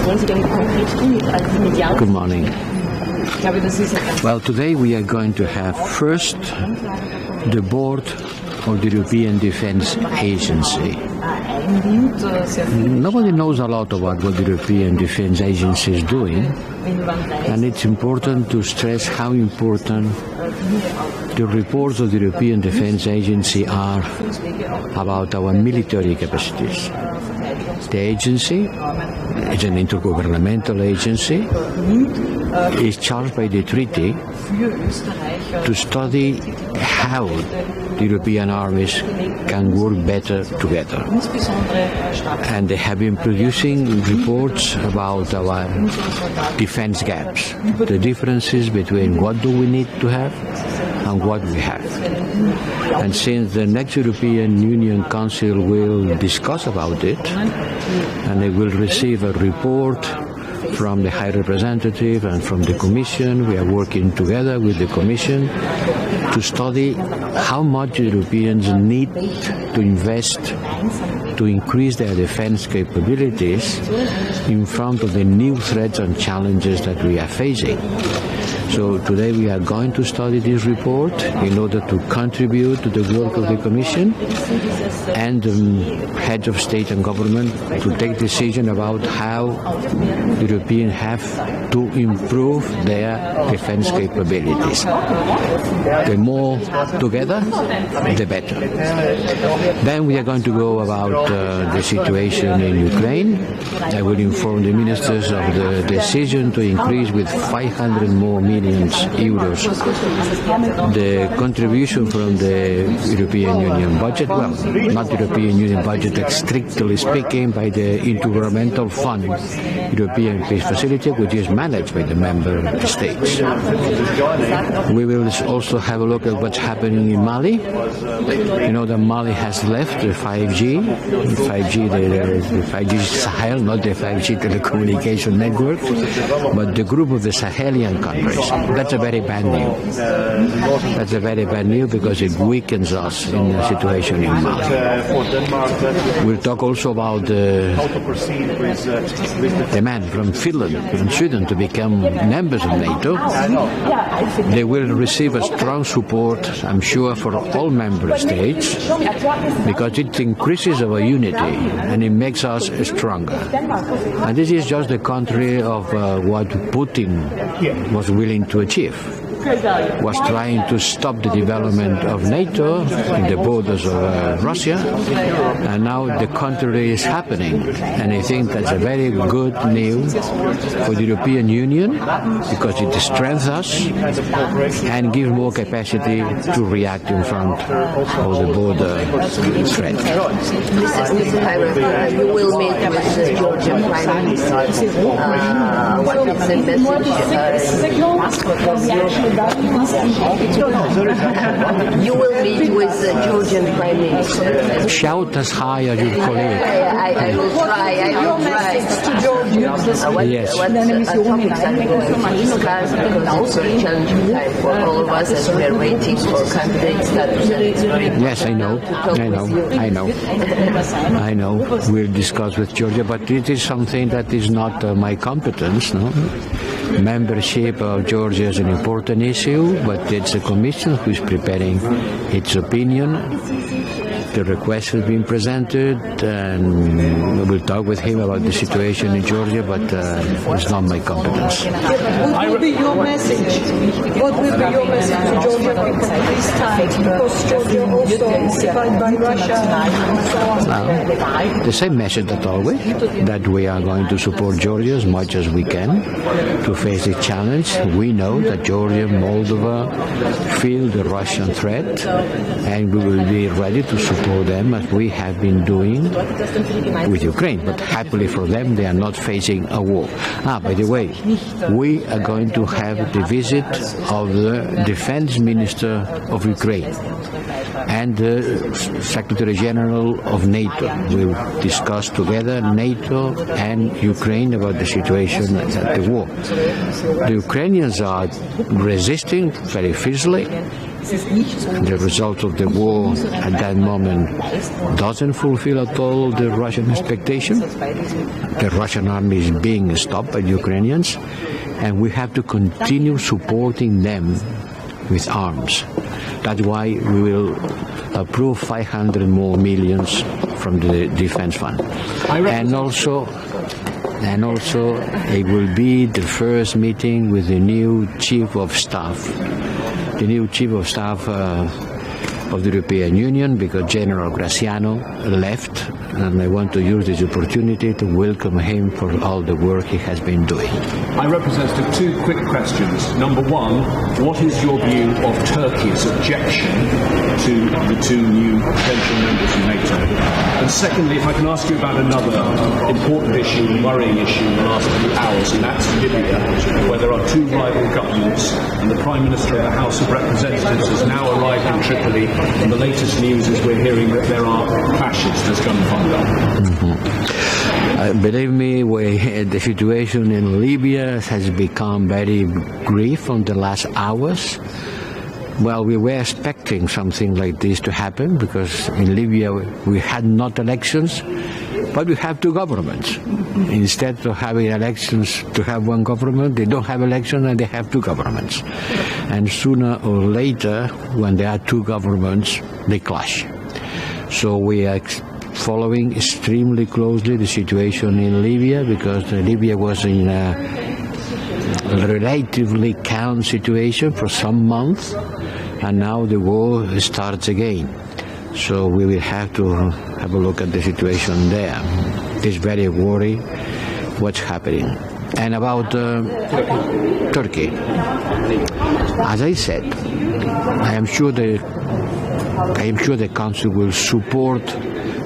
Good morning. Well, today we are going to have first the board of the European Defence Agency. Nobody knows a lot about what the European Defence Agency is doing, and it's important to stress how important the reports of the European Defence Agency are about our military capacities. The agency is an intergovernmental agency, is charged by the treaty to study how the European armies can work better together. And they have been producing reports about our defense gaps, the differences between what do we need to have and what we have. And since the next European Union Council will discuss about it, and they will receive a report from the High Representative and from the Commission, we are working together with the Commission to study how much Europeans need to invest to increase their defense capabilities in front of the new threats and challenges that we are facing. So today we are going to study this report in order to contribute to the work of the Commission and heads of state and government to take decision about how the Europeans have to improve their defense capabilities. The more together, the better. Then we are going to go about the situation in Ukraine. I will inform the ministers of the decision to increase with 500 more million euros the contribution from the European Union budget, well, not the European Union budget strictly speaking, by the Intergovernmental Fund, European Peace Facility, which is managed by the member states. We will also have a look at what's happening in Mali. You know that Mali has left the 5G, the 5G Sahel, not the 5G telecommunication network, but the group of the Sahelian countries. That's a very bad news. That's a very bad news because it weakens us in the situation in Mali. We'll talk also about the demand from Finland and Sweden to become members of NATO. They will receive a strong support, I'm sure, for all member states because it increases our unity and it makes us stronger. And this is just the country of what Putin was willing to achieve, was trying to stop the development of NATO in the borders of Russia, and now the contrary is happening. And I think that's a very good news for the European Union because it strengthens us and gives more capacity to react in front of the border threat. You will meet with the Georgian Prime Minister. What is the message? You will meet with the Georgian Prime Minister. Shout as high as your colleague. I will try. Yes. What topics are you going to discuss? Because it's a very challenging time for all of us as we are waiting for candidate status. Yes, I know. We'll discuss with Georgia, but it is something that is not my competence, no? Membership of Georgia is an important issue, but it's the Commission who is preparing its opinion. The request has been presented, and we'll talk with him about the situation in Georgia, but it's not my competence. What will be your message? What will be your message to Georgia this time? Because Georgia also occupied by Russia. The same message that always, that we are going to support Georgia as much as we can to face the challenge. We know that Georgia, Moldova feel the Russian threat, and we will be ready to support them as we have been doing with Ukraine. But happily for them, they are not facing a war. By the way, we are going to have the visit of the Defense Minister of Ukraine and the Secretary General of NATO. We'll discuss together NATO and Ukraine about the situation at the war. The Ukrainians are resisting very fiercely. The result of the war at that moment doesn't fulfill at all the Russian expectation. The Russian army is being stopped by the Ukrainians, and we have to continue supporting them with arms. That's why we will approve 500 more millions from the defense fund. And also it will be the first meeting with the new chief of staff. The new chief of staff of the European Union, because General Graziano left, and I want to use this opportunity to welcome him for all the work he has been doing. I representative, two quick questions. Number one, what is your view of Turkey's objection to the two new potential members of NATO? And secondly, if I can ask you about another important issue, worrying issue in the last few hours, and that's Libya, where there are two rival governments, and the Prime Minister of the House of Representatives has now arrived in Tripoli, and the latest news is we're hearing that there are clashes. There's gunfire. Believe me, the situation in Libya has become very grave in the last hours. Well, we were expecting something like this to happen, because in Libya we had not elections, but we have two governments. Instead of having elections to have one government, they don't have elections and they have two governments. And sooner or later, when there are two governments, they clash. So we are following extremely closely the situation in Libya, because Libya was in a relatively calm situation for some months, and now the war starts again. So we will have to have a look at the situation there. It's very worrying what's happening. And about Turkey, as I said, I am sure the Council will support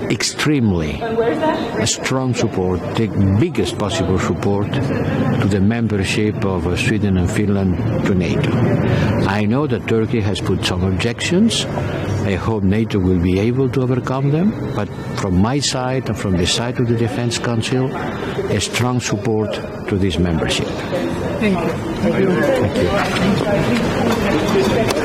extremely a strong support, the biggest possible support to the membership of Sweden and Finland to NATO. I know that Turkey has put some objections. I hope NATO will be able to overcome them, but from my side and from the side of the Defense Council, a strong support to this membership. Thank you. Thank you.